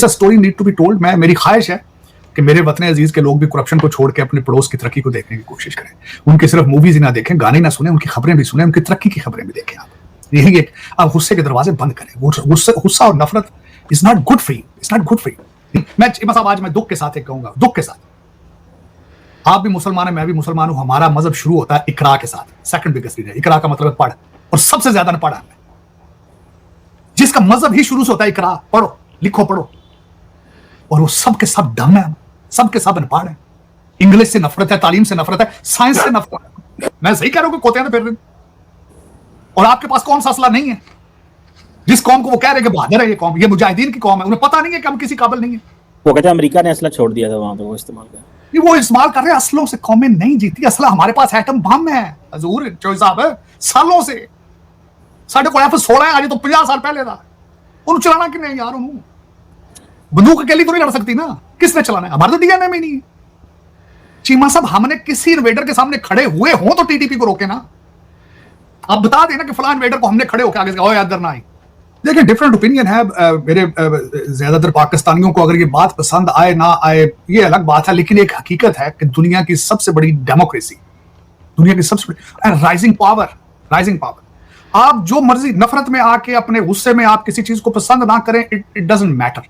Story need to be told. मेरी ख्वाहिश है कि मेरे वतन अजीज के लोग भी करप्शन को छोड़ के अपने पड़ोस की तरक्की को देखने की कोशिश करें। उनकी सिर्फ मूवीज ही ना देखें, गाने ना सुने, उनकी खबरें भी सुने, उनकी तरक्की की खबरें भी देखें। आप यही एक आप गुस्से के दरवाजे बंद करें। गुस्सा और नफरत is not good for you, it's not good for you. आज मैं दुख के साथ एक कहूंगा, दुख के साथ आप भी मुसलमान है, मैं भी मुसलमान हूं। हमारा मजहब शुरू होता है इकरा के साथ। सेकंड बिगेस्ट रीजन, इकरा का मतलब है पढ़, और सबसे ज्यादा न पढ़ा जिसका मजहब ही शुरू से होता है इकरा, पढ़ो लिखो पढ़ो, और वो सब के सब डम है, सब के सब अनपढ़ है। इंग्लिश से नफरत है, तालीम से नफरत है, साइंस से नफरत है। मैं सही कह रहा हूं कि कोते फिर, और आपके पास कौन सा असला नहीं है? जिस कौम को वो कह रहे हैं कि बहादुर है ये कौम, ये मुजाहिदीन की कौम है, उन्हें पता नहीं है कि हम किसी काबिल नहीं है। वो कहते हैं अमेरिका ने असला छोड़ दिया था वहां पे, वो इस्तेमाल कर वो इस्तेमाल कर रहे हैं। असलों से कौमें नहीं जीती। असला हमारे पास एटम बम है हजूर चौधरी साहब, सालों से। साढ़े को F-16 है, आज तो 50 साल पहले था। उन्हें चलाना कि नहीं यार? उन्होंने बंदूक अकेली तो नहीं लड़ सकती ना, किसने चलाना है? हमारे तो डीएनए में नहीं है। चीमा साहब, हमने किसी इन्वेडर के सामने खड़े हुए हो तो टीटीपी को रोके ना। आप बता देना कि फलां इन्वेडर को हमने खड़े होकर आगे से याद ना आई। देखिए, डिफरेंट ओपिनियन है मेरे ज्यादातर पाकिस्तानियों को। अगर ये बात पसंद आए ना आए ये अलग बात है, लेकिन एक हकीकत है कि दुनिया की सबसे बड़ी डेमोक्रेसी, दुनिया की सबसे बड़ी राइजिंग पावर, आप जो मर्जी नफरत में आके अपने गुस्से में आप किसी चीज को पसंद ना करें, इट डजंट मैटर।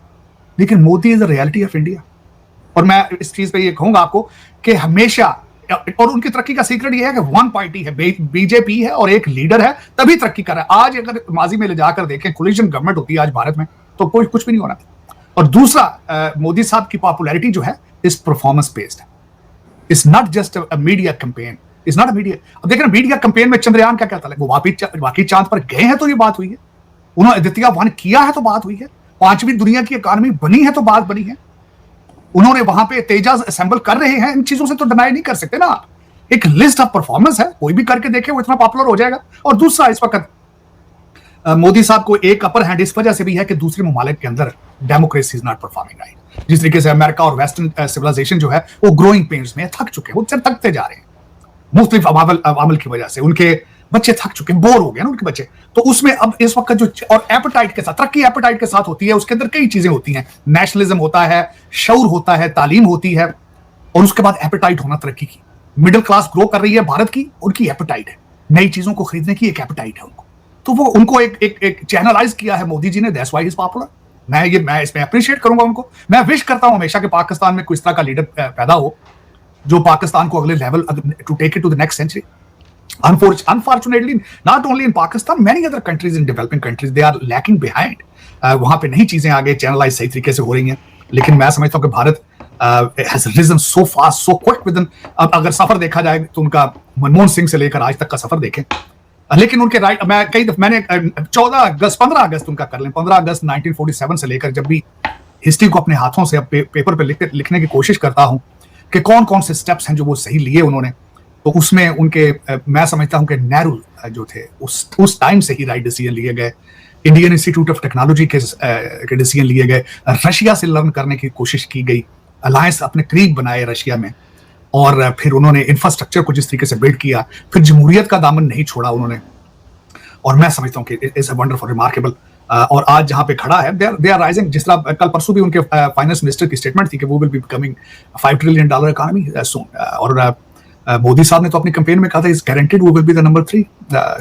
लेकिन Modi is the reality of India. और मैं इस चीज पे ये कहूंगा आपको कि हमेशा, और उनकी तरक्की का सीक्रेट ये है कि वन पार्टी है, बीजेपी है, और एक लीडर है, तभी तरक्की कर रहा है। आज अगर माजी में ले जाकर देखें, कोलिशन गवर्नमेंट होती है आज भारत में, तो कोई कुछ भी नहीं होना था। और दूसरा, मोदी साहब की पॉपुलैरिटी जो है इस परफॉर्मेंस बेस्ड है। It's not just a media campaign, it's not a media. अब देखें, मीडिया कैंपेन में चंद्रयान क्या कहता है, वो वाकई चांद पर गए हैं तो ये बात हुई है। उन्होंने आदित्य 1 किया है तो बात हुई है। 5वीं दुनिया की इकॉनमी बनी है तो बात बनी है। उन्होंने वहां पे तेजाज असेंबल कर रहे हैं। इन चीजों से तो डिनाई नहीं कर सकते ना। एक लिस्ट ऑफ परफॉर्मेंस है, कोई भी करके देखे, वो इतना पॉपुलर हो जाएगा। और दूसरा, इस वक्त मोदी साहब को एक अपर हैंड इस वजह से भी है कि दूसरे ममालिक के अंदर democracy is not performing right. जिस तरीके से अमेरिका और वेस्टर्न सिविलाइजेशन जो है वो ग्रोइंग पेन्स में थक चुके हैं, वो थकते जा रहे हैं मुख्तलिफ अवामल की वजह से। उनके बच्चे थक चुके हैं, बोर हो गए ना उनके बच्चे। तो उसमें अब इस वक्त जो, और एपेटाइट के साथ, तरक्की एपेटाइट के साथ होती है, उसके अंदर कई चीजें होती हैं। नेशनलिज्म होता है, शऊर होता है, तालीम होती है, और उसके बाद एपेटाइट होना तरक्की की। मिडिल क्लास ग्रो कर रही है भारत की, उनकी एपेटाइट है, नई चीजों को खरीदने की एक एपेटाइट है उनको। तो वो उनको एक चैनलाइज किया है मोदी जी ने, that's why he is popular. मैं इसमें अप्रिशिएट करूंगा उनको। मैं विश करता हूं हमेशा कि पाकिस्तान में कोई इस तरह का लीडर पैदा हो जो पाकिस्तान को अगले level, to take it to the next century. Unfortunately, not only in Pakistan, many other countries in developing countries, they are lacking behind. वहां पे नहीं चीजें आगे चैनलाइज सही तरीके से हो रही हैं। लेकिन मैं समझता हूं कि Bharat has risen so fast, so quick within। अब अगर सफर देखा जाए तो उनका मनमोहन सिंह से लेकर आज तक का सफर देखें, लेकिन उनके राइट, मैंने 15 अगस्त उनका कर लें, 15 अगस्त 1947 से लेकर जब भी हिस्ट्री को अपने हाथों से पेपर पे लिखने की कोशिश करता हूं कि कौन कौन से स्टेप्स हैं जो वो सही लिए उन्होंने, तो उसमें उनके, मैं समझता हूं कि नेहरू जो थे उस टाइम से ही राइट डिसीजन लिए गए। इंडियन इंस्टीट्यूट ऑफ टेक्नोलॉजी के डिसीजन लिए गए। रशिया से लर्न करने की कोशिश की गई, अलायंस अपने करीब बनाए रशिया में, और फिर उन्होंने इंफ्रास्ट्रक्चर को जिस तरीके से बिल्ड किया, फिर जमहूरियत का दामन नहीं छोड़ा उन्होंने। और मैं समझता हूं कि इट्स अ वंडरफुल, रिमार्केबल। और आज जहां पे खड़ा है, दे आर राइजिंग। जिस तरह कल परसों भी उनके फाइनेंस मिनिस्टर की स्टेटमेंट थी कि वो will be becoming $5 trillion economy soon. और मोदी साहब ने तो अपनी कैंपेन में कहा था, is guaranteed we will be the number 3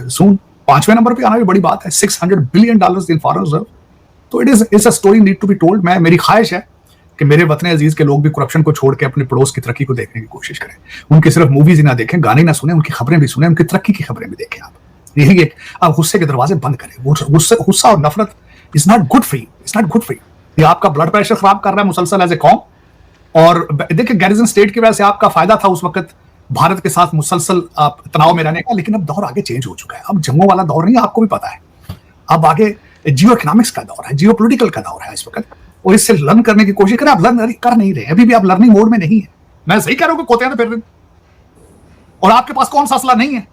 soon. 5वें नंबर पे आना भी बड़ी बात है। $600 बिलियन इन फॉरेन रिजर्व। तो it's a story need to be told. मेरी ख्वाहिश है कि मेरे वतन अजीज के लोग भी करप्शन को छोड़ के अपने पड़ोस की तरक्की को देखने की कोशिश करें। उनकी सिर्फ मूवीज ही ना देखें, गाने ना सुने, उनकी खबरें भी सुने, उनकी तरक्की की खबरें भी देखें। आप यही एक आप गुस्से के दरवाजे बंद करें। गुस्सा और नफरत is not good for you, it's not good for you. ये आपका ब्लड प्रेशर खराब कर रहा है मुसलसल एज ए कौम। और देखिए, गैरिजन स्टेट की वजह से आपका फायदा था उस वक्त भारत के साथ मुसलसल तनाव में रहने का, लेकिन अब दौर आगे चेंज हो चुका है। अब जम्मू वाला दौर नहीं है, आपको भी पता है। अब आगे जियो इकोनॉमिक्स का दौर है, जियो पॉलिटिकल का दौर है इस वक्त, और इससे लर्न करने की कोशिश करें। आप लर्न कर नहीं रहे, अभी भी आप लर्निंग मोड में नहीं है। मैं सही कह रहा हूं कि कोते फिर, और आपके पास कौन सा असला नहीं है?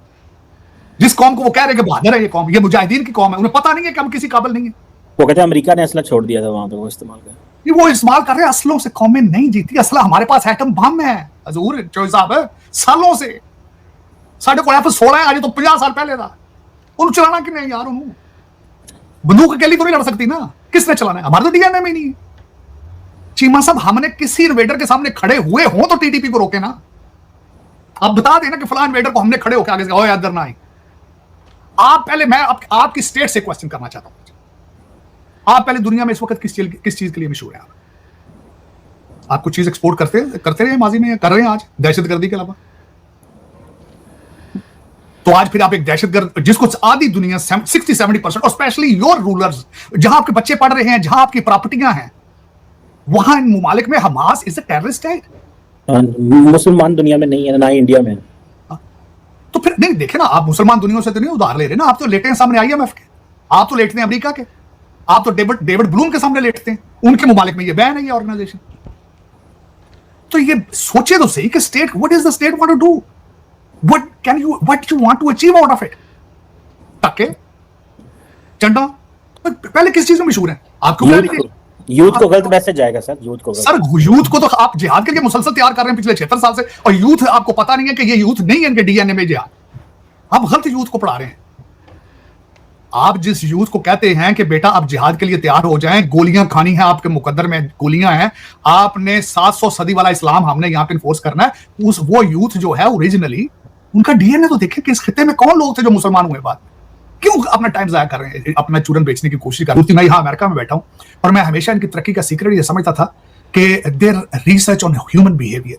जिस कौम को वो कह रहे हैं कि बहादुर है ये कौम, ये मुजाहिदीन की कौम है, उन्हें पता नहीं है कि हम किसी काबिल नहीं है। वो कहते हैं अमेरिका ने असला छोड़ दिया था वहां पे, वो इस्तेमाल कर वो इस्तेमाल कर रहे हैं। असलों से कौमें नहीं जीती। असला हमारे पास एटम बम है हजूर चौधरी साहब, सालों से। साढ़े को F-16 है, आज तो 50 साल पहले था। उन्हें चलाना कि नहीं यार? उन्होंने बंदूक अकेली तो नहीं लड़ सकती ना, किसने चलाना है? हमारे तो डीएनए में नहीं है। चीमा साहब, हमने किसी इन्वेडर के सामने खड़े हुए हो तो टीटीपी को रोके ना। आप बता देना कि फलां इन्वेडर को हमने खड़े होकर आगे से ओ यार डरना है। आप पहले, मैं आपकी स्टेट से क्वेश्चन करना चाहता हूं। आप पहले दुनिया में इस वक्त किस चीज के लिए मशहूर है? आप कुछ चीज एक्सपोर्ट करते रहे माजी में, कर रहे हैं आज दहशतगर्दी के अलावा। तो आज फिर आप एक दहशतगर्द जिसको आधी दुनिया 60-70% और स्पेशली योर रूलर्स, जहां आपके बच्चे पढ़ रहे हैं, जहां आपकी प्रॉपर्टियां हैं, वहां इन मुमालिक में हमास इज अ टेररिस्ट है। मुसलमान दुनिया में नहीं है, ना इंडिया में। तो फिर नहीं, देखे ना, आप मुसलमान दुनिया से तो नहीं उधार ले रहे ना। आप तो लेटे हैं सामने IMF के, आप तो लेटते हैं अमेरिका के, आप तो डेविड ब्लूम के सामने लेटते हैं। उनके मुमालिक में ये बैन है, ये ऑर्गेनाइजेशन। तो ये सोचे तो सही कि state, what is the state want to do, what you want to achieve out of it? टके चंडा पहले किस चीज में मशहूर है? आपको यूथ को गलत मैसेज जाएगा सर। यूथ को सर, यूथ को तो आप जिहाद के लिए मुसलसल तैयार कर रहे हैं पिछले 76 साल से, और यूथ आपको पता नहीं है कि ये यूथ नहीं है, इनके DNA में जिहाद। आप गलत यूथ को पढ़ा रहे हैं। आप जिस यूथ को कहते हैं कि बेटा आप जिहाद के लिए तैयार हो जाएं, गोलियां खानी है, आपके मुकद्दर में गोलियां हैं, आपने 700 सदी वाला इस्लाम हमने यहां पे इन्फोर्स करना है, वो यूथ जो है ओरिजिनली उनका DNA तो देखें कि इस खिते में कौन लोग थे जो मुसलमान हुए बाद। क्यों अपना टाइम जाया कर रहे हैं, अपना चूरन बेचने की कोशिश कर रहे हैं? मैं यहाँ अमेरिका में बैठा हूं और मैं हमेशा इनकी तरक्की का सीक्रेट ये समझता था कि their research on human behaviour.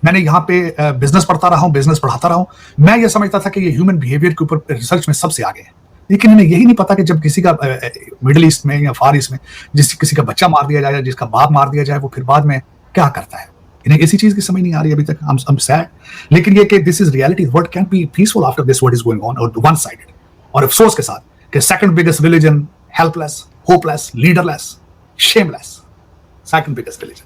मैंने यहाँ पे बिजनेस पढ़ता रहा हूँ, बिजनेस पढ़ाता रहा हूँ। मैं ये समझता था कि ये ह्यूमन बिहेवियर के ऊपर रिसर्च में सबसे आगे है, लेकिन इन्हें यही नहीं पता कि जब किसी का मिडिल ईस्ट में या फार ईस्ट में किसी का बच्चा मार दिया जाए, जिसका बाप मार दिया जाए, वो फिर बाद में क्या करता है। इन्हें इसी चीज की समझ नहीं आ रही अभी तक। I'm sad, लेकिन ये कि this is reality. What can be peaceful after this, what is going on, और वन साइडेड, और अफसोस के साथ कि second biggest religion, helpless, hopeless, leaderless, shameless, second biggest religion,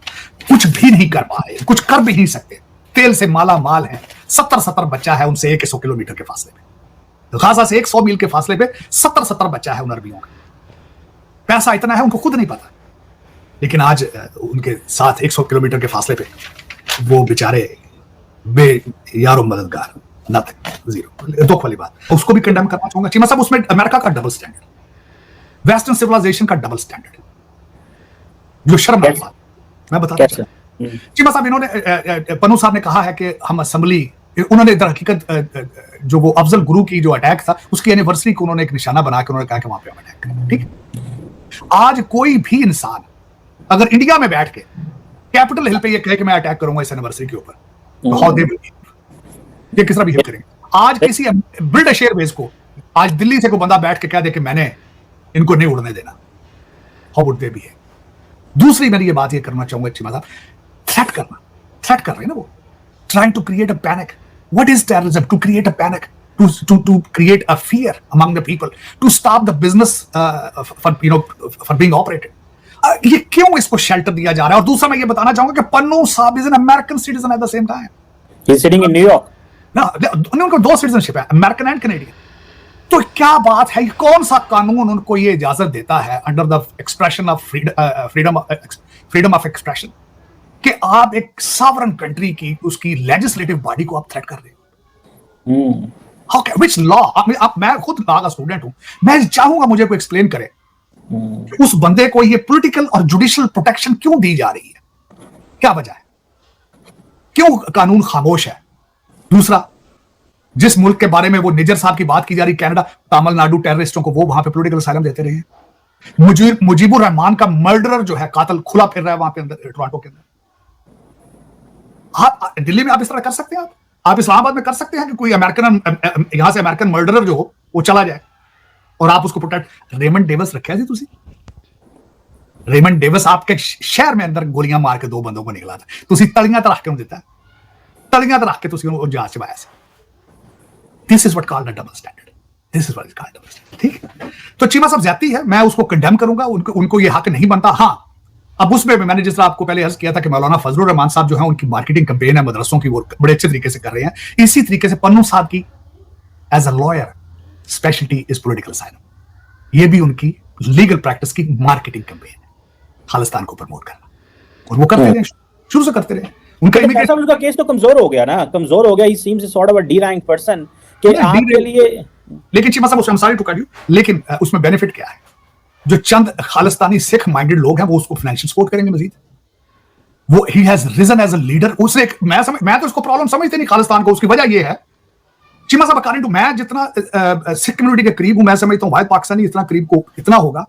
कुछ भी नहीं कर पा रहे, कुछ कर भी नहीं सकते। तेल से माला माल है, 70 बच्चा है उनसे 100 किलोमीटर के फासले पे, गाजा से 100 मील के फासले पे 70 बच्चा है उन अरबियों का। पैसा इतना है उनको खुद नहीं पता, लेकिन आज उनके साथ 100 किलोमीटर के फासले पे वो बेचारे बे यारो मददगार, नथिंग, जीरो। दुख वाली बात, उसको भी कंडेम करना चाहूंगा चीमा साहब। उसमें अमेरिका का डबल स्टैंडर्ड, वेस्टर्न सिविलाइजेशन का डबल स्टैंडर्ड, जो शर्मनाक बात मैं बताता हूं चीमा साहब। इन्होंने पन्नू साहब ने कहा है कि हम असेंबली, उन्होंने दर हकीकत जो वो अफजल गुरु की जो अटैक था उसकी एनिवर्सरी को उन्होंने एक निशाना बना के उन्होंने कहा कि वहां पे हम अटैक करें। ठीक, आज कोई भी इंसान अगर इंडिया में बैठ के कैपिटल हिल पे ये कहे कि मैं अटैक करूंगा इस एनिवर्सरी के ऊपर, तो हाउ दे विल, ये किस तरह बिहेव करेंगे? आज किसी बिल्ड शेयर बेस को आज दिल्ली से कोई बंदा बैठ के कह दे कि मैंने इनको नहीं उड़ने देना, हाउ वुड दे बिहेव? दूसरी मेरी ये बात ये करना चाहूंगा चीमा साहब, थ्रेट कर रहे हैं ना वो, trying to create a panic. What is terrorism? To create a panic, to create a fear among the people, to stop the business for being operated. ये क्यों इसको शेल्टर दिया जा रहा है? और दूसरा मैं ये बताना चाहूंगा कि पन्नू साहब is an American citizen at the same time. He is sitting in New York ना, उनको 2 सिटीजनशिप है, अमेरिकन एंड कैनेडियन। तो क्या बात है, कौन सा कानून उनको ये इजाजत देता है under the expression of freedom of expression कि आप एक सॉवरेन कंट्री की उसकी लेजिस्लेटिव बॉडी को आप थ्रेट कर रहे हो? Which law? मैं खुद लॉ का स्टूडेंट हूं, मैं चाहूंगा मुझे कोई एक्सप्लेन करे उस बंदे को ये पॉलिटिकल और जुडिशियल प्रोटेक्शन क्यों दी जा रही है, क्या वजह है, क्यों कानून खामोश है? दूसरा, जिस मुल्क के बारे में वो निजर साहब की बात की जा रही, कनाडा, तमिलनाडु टेररिस्टों को वो वहां पे पॉलिटिकल असाइलम देते रहे हैं। मुजीबुर रहमान का मर्डरर जो है, कातिल खुला फिर रहा है वहां पे अंदर, टोरंटो के अंदर। दिल्ली में आप इस तरह कर सकते हैं? आप इस्लामाबाद में कर सकते हैं कि कोई अमेरिकन, यहां से अमेरिकन मर्डरर जो हो वो चला जाए और आप उसको प्रोटेक्ट? रेमंड डेविस रखा थी तुसी? रेमंड डेविस आपके शहर में अंदर गोलियां मार के 2 बंदों को निकला था, तुसी तलियां तो रख के देता है, तलियां तो रख के तुसी उन्हें जहाज चबाया से। This is what called a double standard, this is what is called double standard. ठीक, तो चीमा साहब ज्यादती है, मैं उसको कंडेम करूंगा, उनको ये हक नहीं बनता। हाँ, अब उसमें मैंने जिस तरह आपको पहले अर्ज किया था कि मौलाना फजलुर रहमान साहब जो है उनकी मार्केटिंग कैंपेन है मदरसों की, वो बड़े अच्छे तरीके से कर रहे हैं। इसी तरीके से पन्नू साहब की as a lawyer speciality is political asylum, ये भी उनकी लीगल प्रैक्टिस की मार्केटिंग कैंपेन है, खालिस्तान को प्रमोट करना, और वो करते रहे, शुरू से करते रहे। उनका केस तो कमजोर हो गया ना, कमजोर हो गया। ही seems sort of a D-rank person कि आपके लिए। लेकिन चीमा साहब, उसमें सॉरी टू कट यू, लेकिन उसमें बेनिफिट क्या है? जो चंद खालिस्तानी सिख माइंडेड लोग हैं वो उसको फाइनेंशियल सपोर्ट करेंगे मजीद। वो ही has reason as a leader. उसने मैं तो उसको प्रॉब्लम समझते नहीं खालिस्तान को। उसकी वजह ये है चीमा साहब अकॉर्डिंग टू, मैं जितना सिख कम्युनिटी के करीब हूं, मैं समझता हूं भाई पाकिस्तानी इतना करीब को इतना होगा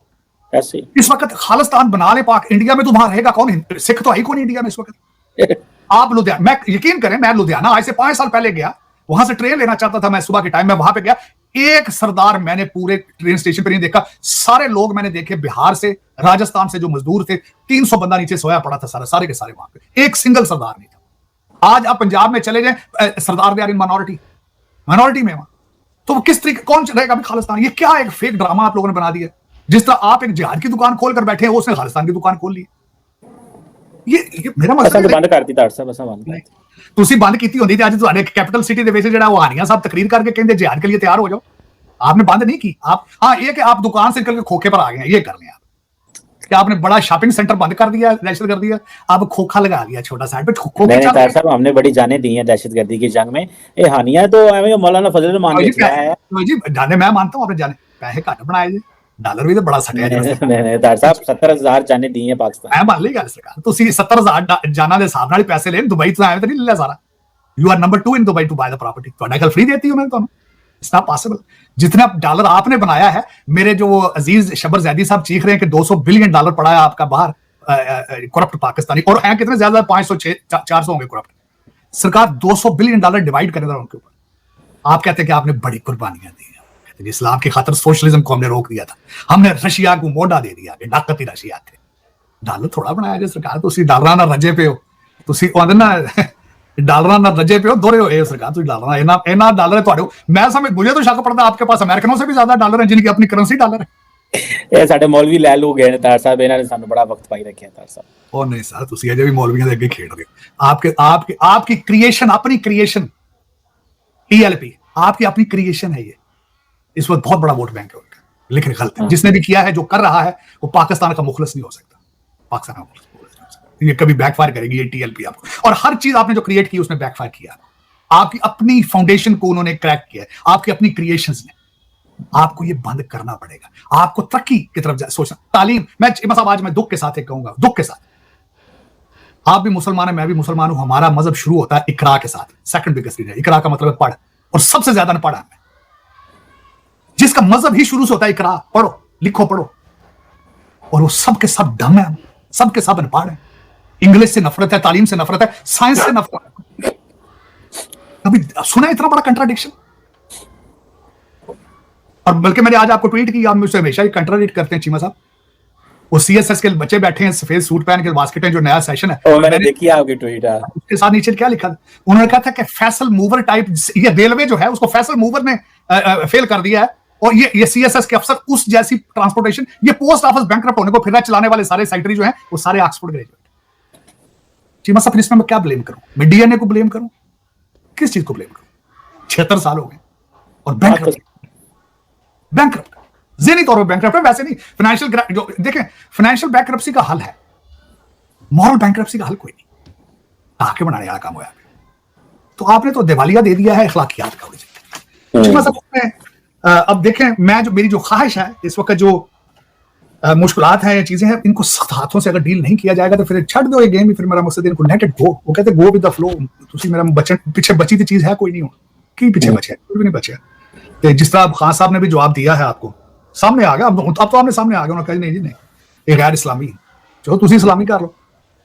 ऐसे इस वक्त खालिस्तान बना ले पाक, इंडिया में तो वहां रहेगा कौन? सिख तो है ही कौन इंडिया में इस वक्त। आप लुधियाना, मैं यकीन करें, मैं लुधियाना आज से 5 साल पहले गया, वहां से ट्रेन लेना चाहता था मैं सुबह के टाइम में, वहां पे गया, एक सरदार मैंने पूरे ट्रेन स्टेशन पर नहीं देखा। सारे लोग मैंने देखे बिहार से, राजस्थान से जो मजदूर थे, 300 बंदा नीचे सोया पड़ा था, सारे के सारे वहां पे, एक सिंगल सरदार नहीं था। आज आप पंजाब में चले जाए, सरदार दे आर इन माइनॉरिटी में वहां। तो वो किस तरीके, कौन रहेगा अभी खालिस्तान? ये क्या एक फेक ड्रामा आप लोगों ने बना दिया। जिस तरह आप एक जिहाद की दुकान खोल कर बैठे हैं, उसने खालिस्तान की दुकान खोल ली। ये मेरा मतलब बंद करती था साहब, ऐसा बंद ਤੁਸੀਂ ਬੰਦ ਕੀਤੀ ਹੁੰਦੀ ਤੇ ਅੱਜ ਤੁਹਾਡੇ कैपिटल सिटी ਦੇ ਵਿੱਚ ਜਿਹੜਾ ਉਹ ਹਾਨੀਆਂ ਸਾਹਿਬ तकरीर करके कहते जिहाद के लिए तैयार हो जाओ। आपने बंद नहीं की। आप, हाँ, ये कि आप दुकान से निकल के खोखे पर आ गए हैं, ये कर लें आप। क्या आपने बड़ा शॉपिंग सेंटर बंद कर दिया, दहशत कर दिया, आप खोखा लगा लिया छोटा सा। नहीं साहब, हमने बड़ी जाने दी हैं दहशतगर्दी की जंग में। ये हानियां तो मौलाना फजल रहमान ने किया है जी, जाने मैं मानता हूं आपने जाने पैसे घट बनाए जी, डॉलर भी तो बड़ा सटिया जी। नहीं साहब, 70,000 जाने दी हैं पाकिस्तान। मैं मान ली गल सरकार, ਤੁਸੀਂ 70,000 ਜਾਨਾਂ ਦੇ ਹਿਸਾਬ ਨਾਲ ਹੀ ਪੈਸੇ ਲੈਣ। ਦੁਬਈ ਤੋਂ ਆਏ ਤਾਂ ਨਹੀਂ ਲੈ ਸਾਰਾ। You are number 2 in Dubai to buy the property. ਤੁਹਾਡਾ ਗੱਲ ਫ੍ਰੀ ਦੇਤੀ ਉਹਨਾਂ ਨੇ ਤੁਹਾਨੂੰ। It's not possible. जितना डॉलर आपने बनाया है, मेरे जो अजीज शबर जैदी साहब चीख रहे हैं कि 200 बिलियन डॉलर पड़ा है आपका बाहर करप्ट पाकिस्तानी, और हैं कितने ज्यादा, 500 400 होंगे करप्ट। सरकार 200 बिलियन डॉलर डिवाइड करेगा उनके ऊपर। आप कहते हैं कि आपने बड़ी कुर्बानियां दी हैं, इस्लाम की खातर सोशलिज्म को हमने रोक दिया था, हमने रशिया को मोड़ा दे दिया कि डाकती रशिया थे। डॉलर थोड़ा बनाया जी सरकार, तो डॉलर ना रजे पे हो, ਤੁਸੀਂ ਉਹਦੇ ਨਾਲ डॉलर ना रजे पे हो, दोरे हो सरकार। तुम डॉलर इना डॉलर है ਤੁਹਾਡੇ। मैं समझ, मुझे तो शक पड़ता है आपके पास अमेरिकनों से भी ज्यादा डॉलर है जिनकी अपनी करेंसी डॉलर है। ਇਹ ਸਾਡੇ ਮੌਲਵੀ ਲੈ ਲੂ ਗਏ ਨੇ ਤਾਰ ਸਾਹਿਬ, ਇਹਨਾਂ ਨੇ ਸਾਨੂੰ ਬੜਾ ਵਕਤ ਪਾਈ ਰੱਖਿਆ ਤਾਰ ਸਾਹਿਬ। ਉਹ ਨਹੀਂ ਸਰ, ਤੁਸੀਂ ਅਜੇ ਵੀ ਮੌਲਵੀਆਂ ਦੇ ਅੱਗੇ ਖੇਡ ਰਹੇ ਹੋ। आपकी क्रिएशन, अपनी क्रिएशन, टीएलपी आपकी अपनी क्रिएशन है। ये इस वक्त बहुत बड़ा वोट बैंक है उनका, लेकिन गलत है। जिसने भी किया है, जो कर रहा है, वो पाकिस्तान का मुखलिस नहीं हो सकता। पाकिस्तान का मुखलिस ये कभी बैकफायर करेगी, ये टीएलपी आपको। और हर चीज आपने जो क्रिएट की उसने बैकफायर किया। आपकी अपनी फाउंडेशन को उन्होंने क्रैक किया, आपकी अपनी क्रिएशंस ने। आपको ये बंद करना पड़ेगा। आपको तरक्की की तरफ सोचना, तालीम। मैं मतलब आज मैं दुख के साथ एक कहूंगा, दुख के साथ, आप भी मुसलमान है, मैं भी मुसलमान हूं। हमारा मजहब शुरू होता है इकरा के साथ। सेकंड बिगेस्ट रीजन, इकरा का मतलब है पढ़, और सबसे ज्यादा न पढ़ा है जिसका मजहब ही शुरू से होता है इकरा, पढ़ो लिखो पढ़ो, और वो सब के सब डम है, सब के सब अनपढ़ है। इंग्लिश से नफरत है, तालीम से नफरत है, साइंस से नफरत है। कभी सुना इतना बड़ा कंट्राडिक्शन? और बल्कि मैंने आज आपको ट्वीट किया, आप मुझसे हमेशा ही कंट्राडिक्ट करते हैं चीमा साहब। वो सीएसएस के बच्चे बैठे हैं सफेद सूट पहन के, बास्केट में जो नया सेशन है, मैंने देखी आपकी ट्वीट, उसके साथ नीचे क्या लिखा था? उन्होंने कहा था कि फैसल मूवर टाइप, ये रेलवे जो है उसको फैसल मूवर ने फेल कर दिया है, और ये सीएसएस के अफसर उस जैसी ट्रांसपोर्टेशन, ये पोस्ट ऑफिस बैंकरप्ट होने को फिर चलाने वाले सारे सेक्रेटरी जो हैं वो सारे ऑक्सफोर्ड ग्रेजुएट। चीमा साहब, इसमें मैं क्या ब्लेम करूं? मैं डीएनए को ब्लेम करूं? किस चीज को ब्लेम करूं? 76 साल हो गए और बैंकरप्ट ज़हनी तौर पर बैंकरप्ट है, वैसे नहीं। फाइनेंशियल जो देखें, फाइनेंशियल बैंकरप्सी का हल है, मॉरल बैंकरप्सी का हल कोई नहीं। ताके बनाने वाला काम हुआ। तो आपने तो दिवालिया दे दिया है अखलाकियात का। चीमा साहब, अब देखें, मेरी जो ख्वाहिश है इस वक्त, जो मुश्किलात हैं, चीजें हैं, इनको सख्त हाथों से अगर डील नहीं किया जाएगा तो फिर छड़ दो ये गेम ही। फिर मेरा मकसद इनको लेट इट गो। वो कहते गो विद द फ्लो। तुसी मेरा पीछे बची थी चीज है कोई नहीं हो कि पीछे बचे, कोई भी नहीं बचे। तो जिस तरह खान साहब ने भी जवाब दिया है, आपको सामने आ गया, अब तो आपने सामने आ गया। उन्होंने कहा नहीं जी नहीं, ये गैर इस्लामी, चलो तुसी इस्लामी कर लो।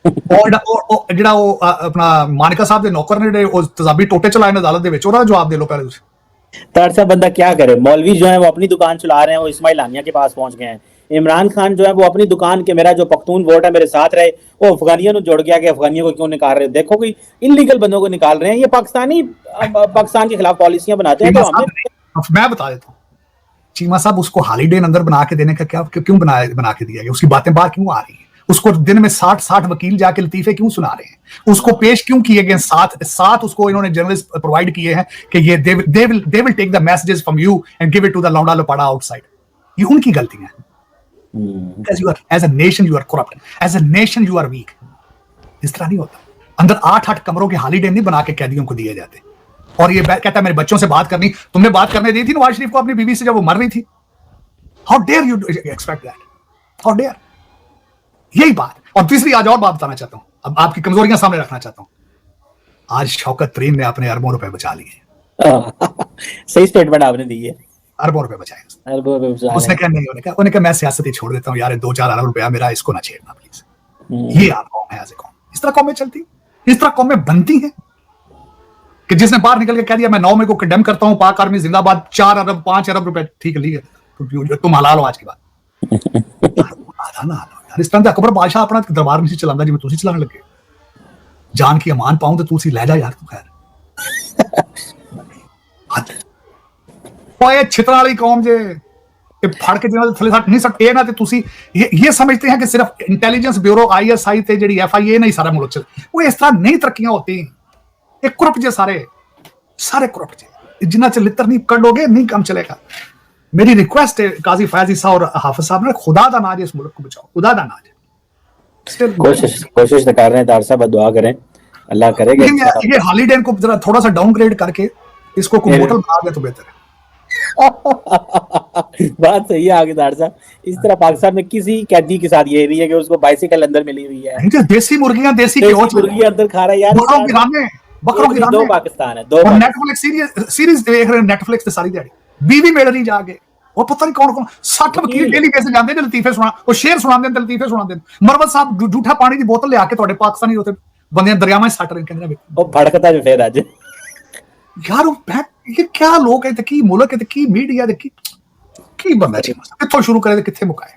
और ਜਿਹੜਾ ਉਹ ਆਪਣਾ ਮਾਨਿਕਾ ਸਾਹਿਬ ਦੇ ਨੌਕਰ ਨੇ ਉਹ ਤਜ਼ਾਬੀ टोटे चलाए अदालत ਦੇ ਵਿੱਚ, ਉਹਦਾ जवाब दे लो पहले तुसी। तार साहब, बंदा क्या करे? मौलवी जो है वो अपनी दुकान चला रहे हैं, वो इस्माइल हानिया के पास पहुंच गए हैं। इमरान खान जो है वो अपनी दुकान के, मेरा जो पख्तून वोट है मेरे साथ रहे, वो अफगानियों को जुड़ गया कि अफगानियों को क्यों निकाल रहे हो। देखो कोई इलीगल बंदों को निकाल रहे हैं, ये पाकिस्तान के खिलाफ पॉलिसियां बनाते हैं। तो मैं बता देता हूँ चीमा साहब, उसको हॉलीडे अंदर बना के देने का क्या, क्यों बना के दिया गया? उसकी बातें बाहर क्यों आ रही है? उसको दिन में 60 वकील जाके लतीफे क्यों सुना रहे हैं? उसको पेश क्यों किए गए? सात उसको इन्होंने जर्नलिस्ट प्रोवाइड किए हैं कि ये they will take the messages from you and give it to the लौंडा लोपाड़ा आउटसाइड। ये उनकी गलतियां हैं। Because you are, as a nation you are corrupt, as a nation you are weak। इस तरह नहीं होता। अंदर 8 कमरों के हॉलीडे नहीं बना के कैदियों को दिए जाते। और ये कहता है मेरे बच्चों से बात करनी, तुमने बात करने दी थी नवाज शरीफ को अपनी बीवी से जब वो मर रही थी? How dare you expect that? How dare? यही बात और तीसरी आज और बात बताना चाहता हूं, अब आपकी कमजोरियां सामने रखना चाहता हूं। आज शौकत तरीन ने अपने अरबों रुपए बचा लिए, सही स्टेटमेंट आपने दी है। अरबों रुपए बचाए उसने। अरबों रुपए बचा उसने लें। कहा नहीं, उन्हें कहा मैं सियासत ही छोड़ देता हूँ यार, 2-4 अरब रुपया मेरा, इसको ना छेड़ना प्लीज। ये आप कौम है, ऐसे कौम, इस तरह कौमें चलती, इस तरह कौमें बनती हैं कि जिसने बाहर निकल के कह दिया मैं 9 मई को कंडेम करता हूं, पाक आर्मी जिंदाबाद, 4 अरब 5 अरब रुपए ठीक है, लिए तुम हलाल हो आज के बाद। आधा ना हालो यार, इस तरह अकबर बादशाह अपना दरबार नहीं चलाता जिਵੇਂ ਤੁਸੀਂ चलाने लगे। जान की अमान पाऊं तो तुसी ले जा यार, तू खैर हद ओए छितरा वाली कौम जे ये फड़ के जिन्होंने थले सट नहीं सकते ना, ते तुसी ये समझते हैं कि सिर्फ इंटेलिजेंस ब्यूरो ISI ते जेडी FIA नहीं सारा मुल्क चल, वो इस तरह नहीं तरक्कियां होती। एक कुरप जे सारे कुरप जे, जिन्ना च लित्र नहीं कढोगे नहीं काम चलेगा। मेरी रिक्वेस्ट है काजी फयाज ईसा और हाफिज साहब ने, खुदा दा नाज इस मुल्क को बचाओ, खुदा दा नाज। कोशिश तो कर रहे हैं तार साहब, दुआ करें अल्लाह करेगा। ये हॉलीडे को जरा थोड़ा सा डाउनग्रेड करके इसको कोई मोटल बना दे तो बेहतर है। बात सही है आगे तार साहब। इस तरह पाकिस्तान में किसी कैदी के साथ ये नहीं है कि उसको बाइसिकल अंदर मिली हुई है, देसी मुर्गियां, देसी मुर्गी अंदर खा रहा है यार। बकरों की रामें, बकरों की रामें। दो पाकिस्तान है, दो और नेटफ्लिक्स सीरीज देख रहे हैं, नेटफ्लिक्स पे सारी दिहाड़ी बीवी मेल नहीं जाके, और पता नहीं कौन 60 वकील डेली कैसे जाते हैं लतीफे सुना, वो शेर सुनाते हैं, लतीफे सुनाते हैं। मरवत साहब झूठा पानी की बोतल ले आके थोड़े पाकिस्तानी होते बंदे दरियावां सट रहे कहंदे वो भड़कता जो फिर आज यार, ये क्या लोग है, की मुल्क है, की मीडिया है, की बंदा चाहिए, कित्थों शुरू करे कित्थे मुकाए।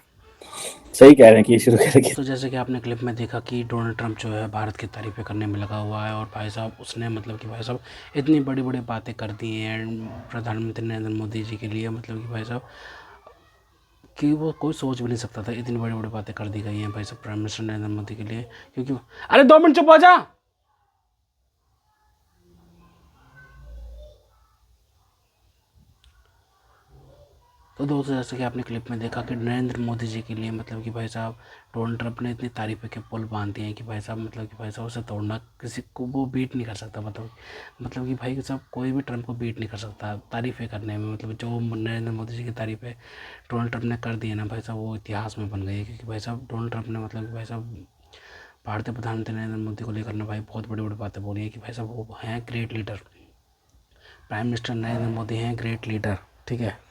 सही कह रहे हैं कि शुरू करेंगे। तो जैसे कि आपने क्लिप में देखा कि डोनाल्ड ट्रंप जो है भारत की तारीफ़ें करने में लगा हुआ है, और भाई साहब उसने मतलब कि भाई साहब इतनी बड़ी बड़ी बातें कर दी हैं प्रधानमंत्री नरेंद्र मोदी जी के लिए, मतलब कि भाई साहब कि वो कोई सोच भी नहीं सकता था, इतनी बड़ी बड़ी बातें कर दी गई हैं भाई साहब प्राइम मिनिस्टर नरेंद्र मोदी के लिए। क्योंकि अरे 2 मिनट चुप हो जा। तो दोस्तों जैसे कि आपने क्लिप में देखा कि नरेंद्र मोदी जी के लिए मतलब कि भाई साहब डोनाल्ड ट्रंप ने इतनी तारीफ़ें के पुल बांध दिए हैं कि भाई साहब मतलब कि भाई साहब उसे तोड़ना किसी को वो बीट नहीं कर सकता। मतलब कि भाई साहब कोई भी ट्रंप को बीट नहीं कर सकता तारीफ़ें करने में। मतलब जो नरेंद्र मोदी जी की तारीफ़ें डोनाल्ड ट्रंप ने कर दी है ना भाई साहब, वो इतिहास में बन गई है। क्योंकि भाई साहब डोनाल्ड ट्रंप ने मतलब कि भाई साहब भारतीय प्रधानमंत्री नरेंद्र मोदी को लेकर ना भाई बहुत बड़ी बड़ी बातें बोली है कि भाई साहब वो हैं great leader, prime minister Narendra Modi हैं ग्रेट लीडर, ठीक है।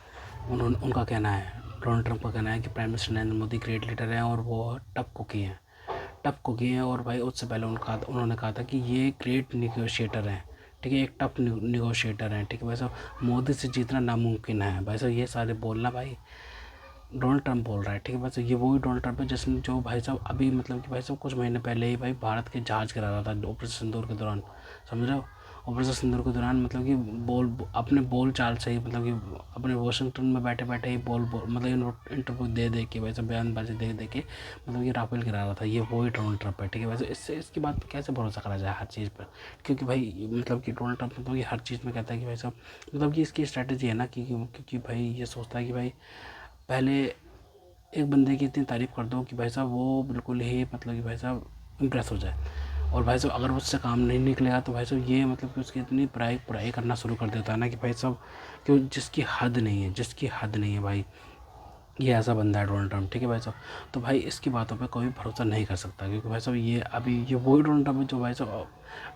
उनका कहना है, डोनाल्ड ट्रंप का कहना है कि prime minister Narendra Modi great leader हैं और वो टफ कुकी हैं। और भाई उससे पहले उन्होंने कहा था कि ये ग्रेट निगोशिएटर हैं, ठीक है, एक टफ निगोशिएटर हैं, ठीक है भाई साहब। मोदी से जीतना नामुमकिन है भाई साहब, ये सारे बोलना भाई डोनाल्ड ट्रंप बोल रहा है, ठीक है भाई साहब। ये वही डोनाल्ड ट्रंप है जिसने जो भाई साहब अभी मतलब कि भाई साहब कुछ महीने पहले ही भाई भारत के जहाज़ गिरा रहा था ऑपरेशन सिंदूर के दौरान, समझ रहे हो। ऑपरेशन सिंदूर के दौरान मतलब कि अपने बोल चाल से ही मतलब कि अपने वाशिंगटन में बैठे बैठे ही मतलब इंटरव्यू दे के वैसे बयानबाजी दे के मतलब कि राफेल गिरा रहा था। ये वही डोनाल्ड ट्रंप है, ठीक है वैसे। इसकी बात पर कैसे भरोसा करा जाए हर चीज़ पर, क्योंकि भाई मतलब कि डोनाल्ड ट्रंप मतलब कि हर चीज़ में कहता है कि भाई साहब मतलब कि इसकी स्ट्रैटेजी है ना कि क्योंकि भाई ये सोचता है कि भाई पहले एक बंदे की इतनी तारीफ़ कर दो कि भाई साहब वो बिल्कुल ही मतलब कि भाई साहब इम्प्रेस हो जाए, और भाई साहब अगर उससे काम नहीं निकलेगा तो भाई साहब ये मतलब कि उसकी इतनी बुराई करना शुरू कर देता है ना कि भाई साहब क्यों जिसकी हद नहीं है भाई, ये ऐसा बंदा है डोनाल्ड ट्रंप, ठीक है भाई साहब। तो भाई इसकी बातों पे कोई भरोसा नहीं कर सकता, क्योंकि भाई साहब ये वही डोनाल्ड ट्रंप है जो भाई साहब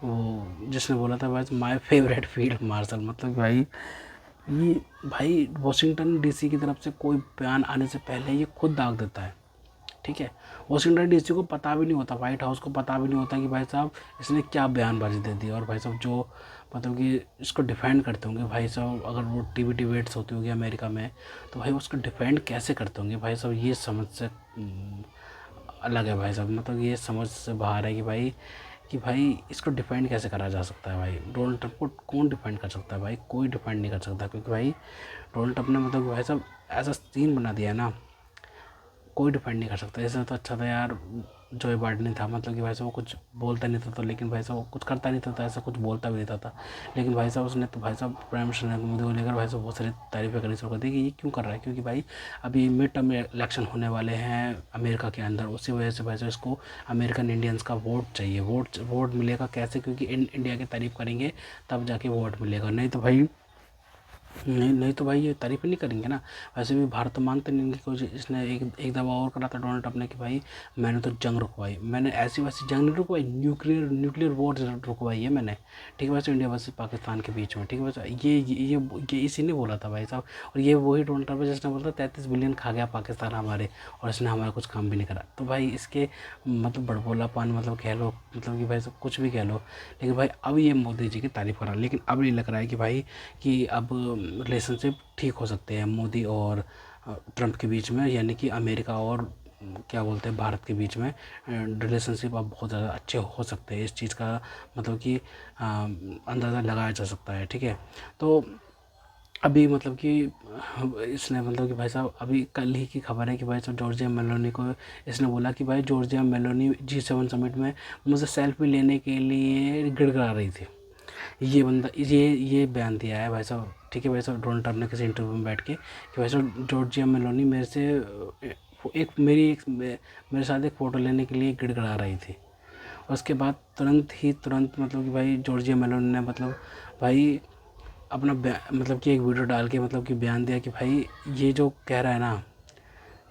वो जिसने बोला था भाई माय फेवरेट फील्ड मार्शल, मतलब कि भाई ये भाई वाशिंगटन DC की तरफ से कोई बयान आने से पहले ये खुद दाग देता है, ठीक है। वाशिंगटन DC को पता भी नहीं होता, वाइट हाउस को पता भी नहीं होता कि भाई साहब इसने क्या बयानबाजी दे दी। और भाई साहब जो मतलब कि इसको डिफेंड करते होंगे भाई साहब, अगर वो टीवी डिबेट्स होती होगी अमेरिका में, तो भाई उसको डिफेंड कैसे करते होंगे भाई साहब, ये समझ से अलग है भाई साहब। मतलब ये समझ से बाहर है कि भाई इसको डिफेंड कैसे करा जा सकता है भाई। डोनाल्ड ट्रंप को कौन डिफेंड कर सकता है भाई, कोई डिफेंड नहीं कर सकता, क्योंकि भाई डोनाल्ड ट्रंप ने मतलब कि भाई साहब ऐसा सीन बना दिया है ना, कोई डिफेंड नहीं कर सकता। इससे तो अच्छा था यार जो बाइडेन था, मतलब कि भाई साहब वो कुछ बोलता नहीं था तो, लेकिन भाई साहब वो कुछ करता नहीं था तो ऐसा कुछ बोलता भी नहीं था। लेकिन भाई साहब उसने तो भाई साहब प्राइम मिनिस्टर नरेंद्र मोदी को लेकर भाई साहब बहुत सारी तारीफ़ें करनी शुरू कर दी कि ये क्यों कर रहा है, क्योंकि भाई अभी मिड टर्म इलेक्शन होने वाले हैं अमेरिका के अंदर, उसी वजह से भाई साहब इसको अमेरिकन इंडियंस का वोट चाहिए। वोट मिलेगा कैसे, क्योंकि इंडिया की तारीफ़ करेंगे तब जाके वोट मिलेगा, नहीं तो भाई नहीं नहीं तो भाई ये तारीफ नहीं करेंगे ना। वैसे भी भारत तो मानते नहीं कि कुछ इसने एक दफ़ा और करा था डोनाल्ड ट्रंप ने कि भाई मैंने तो जंग रुकवाई, मैंने ऐसी वैसी जंग नहीं रुकवाई, न्यूक्लियर वॉर रुकवाई है मैंने, ठीक है। वैसे इंडिया वर्सेस पाकिस्तान के बीच में, ठीक है। वैसे ये इसी ने बोला था भाई साहब। और ये वही डोनाल्ड ट्रंप है जिसने बोला 33 बिलियन खा गया पाकिस्तान हमारे, और इसने हमारा कुछ काम भी नहीं करा। तो भाई इसके मतलब बड़बोलापन मतलब कह लो, मतलब कि भाई सब कुछ भी कह लो, लेकिन भाई अब ये मोदी जी की तारीफ कर रहा है। लेकिन अब ये लग रहा है कि भाई कि अब रिलेशनशिप ठीक हो सकते हैं मोदी और ट्रंप के बीच में, यानी कि अमेरिका और क्या बोलते हैं भारत के बीच में रिलेशनशिप अब बहुत ज़्यादा अच्छे हो सकते हैं। इस चीज़ का मतलब कि अंदाज़ा लगाया जा सकता है, ठीक है। तो अभी मतलब कि इसने मतलब कि भाई साहब अभी कल ही की खबर है कि भाई साहब जॉर्जिया मेलोनी को इसने बोला कि भाई जॉर्जिया मेलोनी G7 समिट में मुझे सेल्फी लेने के लिए गिड़गिड़ा रही थी। ये बंदा ये बयान दिया है भाई साहब, ठीक है। भाई साहब डोनाल्ड ट्रंप ने किसी इंटरव्यू में बैठ के कि भाई साहब जॉर्जिया मेलोनी मेरे से मेरे साथ एक फ़ोटो लेने के लिए गिड़गिड़ा रही थी। और उसके बाद तुरंत मतलब कि भाई जॉर्जिया मेलोनी ने मतलब भाई अपना मतलब कि एक वीडियो डाल के मतलब कि बयान दिया कि भाई ये जो कह रहा है ना,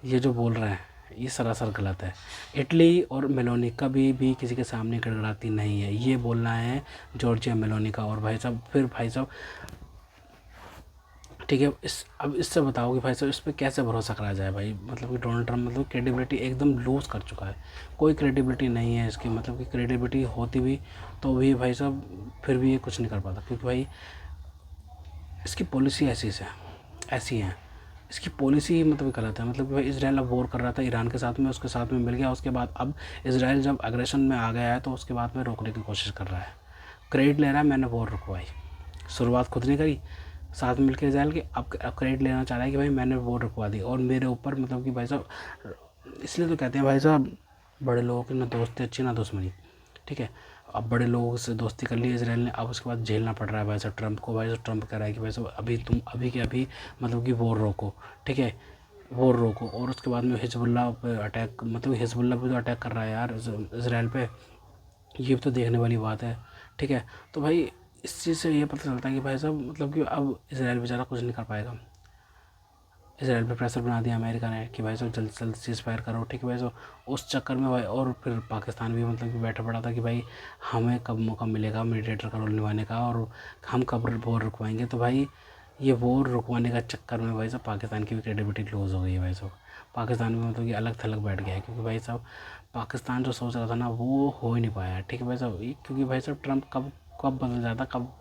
ये जो बोल रहा है ये सरासर गलत है। इटली और मेलोनी कभी भी किसी के सामने गड़गड़ाती नहीं है, ये बोलना है जॉर्जिया मेलोनी का। और भाई साहब फिर भाई साहब ठीक है, अब इससे बताओ कि भाई साहब इस पर कैसे भरोसा करा जाए भाई। मतलब कि डोनाल्ड ट्रंप मतलब क्रेडिबिलिटी एकदम लूज़ कर चुका है, कोई क्रेडिबिलिटी नहीं है इसकी। मतलब कि क्रेडिबिलिटी होती भी तो भी भाई साहब फिर भी ये कुछ नहीं कर पाता, क्योंकि भाई इसकी पॉलिसी ऐसी है, इसकी पॉलिसी मतलब गलत है। मतलब कि भाई इसराइल अब वॉर कर रहा था ईरान के साथ में, उसके साथ में मिल गया। उसके बाद अब इसराइल जब अग्रेशन में आ गया है तो उसके बाद में रोकने की कोशिश कर रहा है, क्रेडिट ले रहा है मैंने वॉर रुकवाई। शुरुआत खुद नहीं करी, साथ में मिलकर इसराइल के, अब क्रेडिट लेना चाह रहा है कि भाई मैंने वॉर रुकवा दी और मेरे ऊपर मतलब कि भाई साहब इसलिए तो कहते हैं भाई साहब बड़े लोगों की ना दोस्ती अच्छी ना दुश्मनी, ठीक है। अब बड़े लोगों से दोस्ती कर ली इसराइल ने, अब उसके बाद झेलना पड़ रहा है भाई साहब ट्रंप को। भाई साहब ट्रंप कह रहा है कि भाई साहब अभी तुम अभी के अभी मतलब कि वॉर रोको, ठीक है, वॉर रोको। और उसके बाद में हिजबुल्लाह पे अटैक, मतलब हिजबुल्लाह पे तो अटैक कर रहा है यार इसराइल पे, ये भी तो देखने वाली बात है, ठीक है। तो भाई इस चीज़ से ये पता चलता है कि भाई साहब मतलब कि अब इसराइल बेचारा कुछ नहीं कर पाएगा। इसराइल पे प्रेशर बना दिया अमेरिका ने कि भाई साहब जल्द से जल्द सीज़ फायर करो, ठीक है भाई साहब। उस चक्कर में भाई और फिर पाकिस्तान भी मतलब कि बैठा पड़ा था कि भाई हमें कब मौका मिलेगा मीडिएटर का रोल निभाने का और हम कब वॉर रुकवाएंगे। तो भाई ये वॉर रुकवाने का चक्कर में भाई साहब पाकिस्तान की भी क्रेडिबिलिटी लूज़ हो गई है भाई साहब। पाकिस्तान में मतलब कि अलग थलग बैठ गया है, क्योंकि भाई साहब पाकिस्तान जो सोच रहा था ना वो हो ही नहीं पाया, ठीक है भाई साहब। क्योंकि भाई साहब ट्रंप कब कब बदल जाता, कब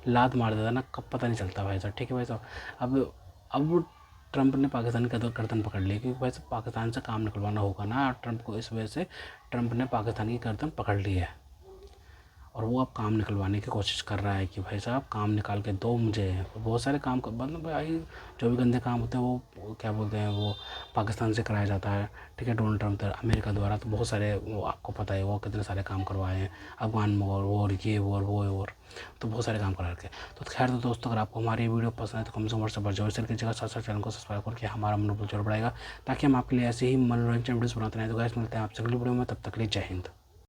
लात मार देता ना, कब पता नहीं चलता भाई साहब, ठीक है भाई साहब। अब ट्रंप ने पाकिस्तान का गर्दन पकड़ लिया, क्योंकि भाई साहब पाकिस्तान से काम निकलवाना होगा ना ट्रंप को। इस वजह से ट्रंप ने पाकिस्तान की गर्दन पकड़ ली है और वो अब काम निकलवाने की कोशिश कर रहा है कि भाई साहब काम निकाल के दो मुझे। बहुत सारे काम मतलब भाई जो भी गंदे काम होते हैं वो क्या बोलते हैं वो पाकिस्तान से कराया जाता है, ठीक है, डोनाल्ड ट्रंप अमेरिका द्वारा। तो बहुत सारे वो आपको पता है वो कितने सारे काम करवाए हैं, अफगान वॉर ये वॉर वो वॉर, तो बहुत सारे काम करा रखे। तो खैर तो दोस्तों अगर आपको हमारी वीडियो पसंद है तो कम से कम व्हाट्सएप पर जरूर शेयर कीजिएगा, साथ साथ चैनल को सब्सक्राइब करके हमारा मनोबल जोड़ बढ़ाएगा, ताकि हम आपके लिए ऐसे ही मनोरंजन वीडियोस बनाते रहें। तो गाइस मिलते हैं आपसे अगली वीडियो में, तब तक के लिए जय हिंद।